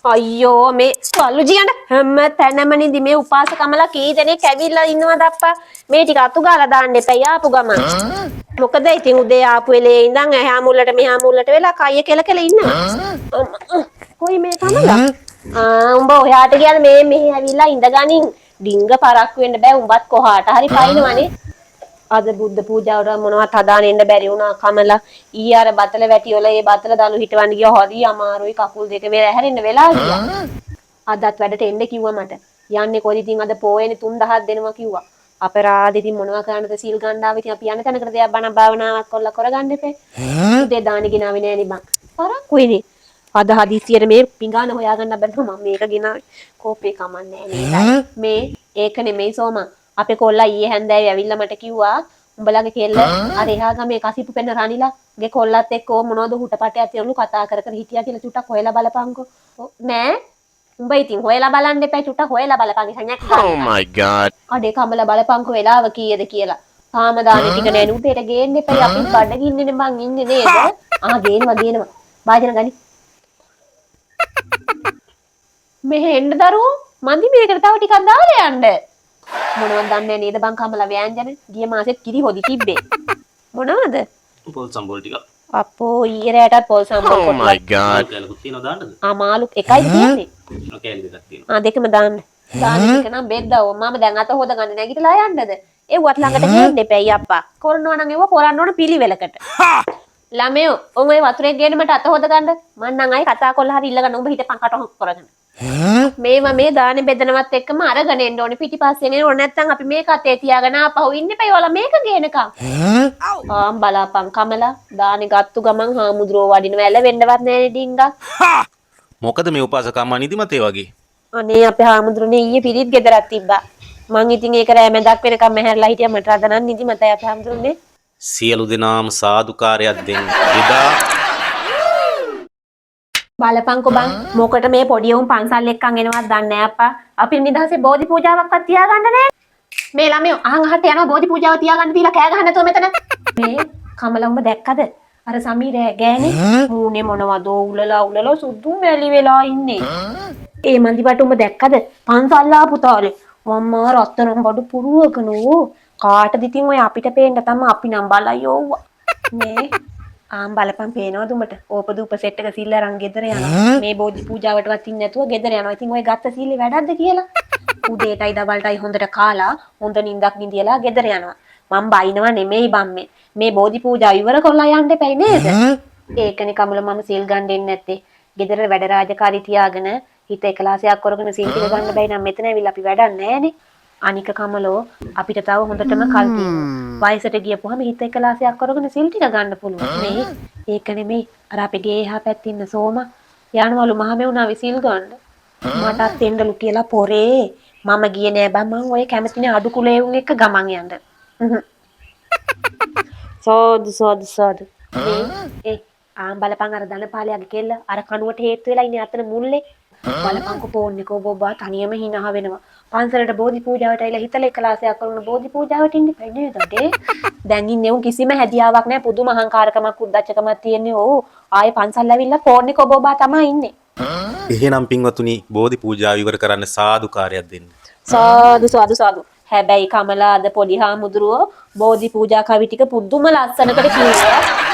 අයියෝ මේ වලු ජීයන්ට හැම තැනම නිදි මේ උපාසකමලා කී දෙනෙක් ඇවිල්ලා ඉන්නවද අප්පා මේ ටික අතු ගාලා දාන්න එපා ආපු ගමන් මොකද ඉතින් උදේ ආපු වෙලේ ඉඳන් එහා මුල්ලට මෙහා මුල්ලට වෙලා කය කෙල කෙල ඉන්නවා කොයි මේ කමලා උඹ ඔයාට කියන මේ මෙහෙ ඇවිල්ලා ඉඳගනින් ඩිංග පරක්කු වෙන්න බෑ උඹත් කොහාට හරි පයින්නවනේ අද බුද්ධ පූජාවට මොනවත් හදාගෙන ඉන්න බැරි වුණා කමලා ඊ අර බතල වැටි වල ඒ බතල දනු හිටවන්න ගියා හරි අමාරුයි කකුල් දෙක වෙලා හැරෙන්න වෙලා ගියා අදත් වැඩට එන්න කිව්වා මට යන්නේ කොහෙද ඉතින් අද පෝයනේ 3000ක් දෙනවා කිව්වා අපරාධ ඉතින් මොනවා කරන්නද සීල් ගන්න ආව ඉතින් අපි යන්න තැනකට දෙයක් බණ භාවනාවක් කරලා කරගන්න එපේ උදේ දානි ගෙනාවේ නෑනේ බං පරක්කුයිනේ අද හදිසියෙට මේ පිඟාන හොයාගන්න බැලුවා මම මේක ගෙනාවේ කෝපේ කමන්නේ නෑ මේ ඒක නෙමෙයි සෝමා අපේ කොල්ලා ඊයේ හැන්දෑවේ ඇවිල්ලා මට කිව්වා උඹලගේ කෙල්ල අර එහා ගමේ කසිපු පෙන්න රණිලාගේ කොල්ලත් එක්ක මොනවද හුටපටයක් තියනලු කතා කර කර හිටියා කියලා චුට්ටක් හොයලා බලපන්කෝ නෑ උඹ ඉතින් හොයලා බලන්න එපා චුට්ටක් හොයලා බලපන් සංඥාක් ගන්න oh my god අඩේ කමලා බලපන්කෝ වෙලාව කීයද කියලා තාම දාන්නේ ටික නෑ නුඹට ගේන්න එපා අපි බඩගින්නේ මං ඉන්නේ නේද ගේනවා බාජන ගනි මෙහෙ එන්න දරුවෝ මන්දි මේකට තව ටිකක් දාලා යන්න මොනවද දන්නේ නේද බං කමලා ව්‍යංජන ගිය මාසෙත් කිරි හොදි තිබ්බේ මොනවද පොල් සම්බෝල් ටික අපෝ ඊයේ රැටත් පොල් සම්බෝල් oh my god කැලකුත් තියනවා දාන්නද මාළු එකයි තියෙන්නේ කැලි දෙකක් තියෙනවා දෙකම දාන්න එක නම් බෙද්දව මම දැන් අත හොද ගන්න නැගිටලා යන්නද ඒවත් ළඟට ගේන්න එපැයි අප්පා කරනවා නම් ඒව කරන්න ඕන පිළිවෙලකට ළමයෝ ඔය වතුරේ ගේන්න මට අත හොද ගන්න මං නම් ආයි කතා කරලා හරි ඉල්ලගන්න උඹ හිටපන් කට හොක් කරගෙන මේවා මේ දානේ බෙදනවත් එක්කම අරගෙන එන්න ඕනේ පිටිපස්සෙන් එන්න ඕනේ නැත්නම් අපි මේක අතේ තියාගෙන ආපහු ඉන්න එපා ඔයාලා මේක ගේනකම් බලාපන් කමලා දානේ ගත්තු ගමන් හාමුදුරෝ වඩිනව ඇලවෙන්නවත් නෑනේ ඩිංගා මොකද මේ උපාසකම්මා නිදිමත ඒ වගේ අනේ අපේ හාමුදුරනේ ඊයේ පිරිත් ගෙදරක් තිබ්බා මං ඉතින් ඒක රෑ මැදක් වෙනකම් මැහැරලා හිටියා මට අද නම් නිදිමතයි අපේ හාමුදුරනේ සියලු දෙනාම සාදුකාරයක් දෙන්න එදා බලපංකෝ බං මොකට මේ පොඩි උන් පන්සල් එක්කන් එනවත් දන්නේ නැහැ අප්පා අපි නිදහසේ බෝධි පූජාවක්වත් තියාගන්න නැහැ මේ ළමයෝ අහන් අහට යනවා බෝධි පූජාව තියාගන්න දීලා කෑ ගහන්න නැතුව මෙතන මේ කමල උඹ දැක්කද අර සමීර ගෑනේ මූනේ මොනවද උලලා සුදු මැලි වෙලා ඉන්නේ ඒ මන්දිපට උඹ දැක්කද පන්සල් ආපු තාලේ මම්මා රත්තරන් බඩු පුරුවකනෝ කාටද ඉතින් ඔය අපිට පේන්න තමයි අපි නම් බලයි ඕවා මේ ආම් බලපන් පේනවද උඹට ඕපදූප සෙට් එක සිල්ල අරන් ගෙදර යනවා මේ බෝධි පූජාවටවත් ඉන්නේ නැතුව ගෙදර යනවා ඉතින් ඔය ගත්ත සීලේ වැඩක්ද කියලා උදේටයි දවල්ටයි හොඳට කාලා හොඳ නිින්දක් නිදියලා ගෙදර යනවා මම බයිනව නෙමෙයි බම්මේ මේ බෝධි පූජා ඉවර කරලා යන්න එපයි නේද ඒකනේ කමල මම සීල් ගන්න දෙන්නේ නැත්තේ ගෙදර වැඩ රාජකාරී තියාගෙන හිත එකලාසයක් කරගෙන සීල් ටික ගන්න බැයි නම් මෙතන ඇවිල්ලා අපි වැඩක් නැහනේ අනික කමලෝ අපිට තව හොඳටම කල් තියෙනවා වයසට ගියපුවාම හිත එකලාසයක් කරගෙන සීල් ටික ගන්න පුළුවන් නේ ඒක නෙමෙයි අර අපේ ගේ එහා පැත්තේ ඉන්න සෝමා යනවලු මහමෙවුනා විසිල් ගන්න මටත් එන්නලු කියලා පොරේ මම ගියේ නෑ බං මං ඔය කැමතිනේ අඩු කුලේ උන් එක්ක ගමන් යන්න සෝදු ඒ ආම් බලපන් අර ධනපාලයාගේ කෙල්ල අර කණුවට හේතු වෙලා ඉන්නේ අතන මුල්ලේ බලපන්කෝ ෆෝන් එක ඔබ තනියම hina වෙනවා පන්සලට බෝධි පූජාවට ඇවිල්ලා හිතල එකලාසයක් කරන බෝධි පූජාවට ඉන්න බෑ නේද දැන් ඉන්නේ උන් කිසිම හැදියාවක් නැහැ පුදුම අහංකාරකමක් උද්දච්චකමක් තියෙන්නේ ඕ ආයේ පන්සල් ඇවිල්ලා ෆෝන් එක ඔබ තමයි ඉන්නේ එහෙනම් පින්වතුනි බෝධි පූජාව ඉවර කරන්න සාදුකාරයක් දෙන්න සාදු හැබැයි කමලා අද පොඩි හාමුදුරුවෝ බෝධි පූජා කවි ටික පුදුම ලස්සනකට කිව්වා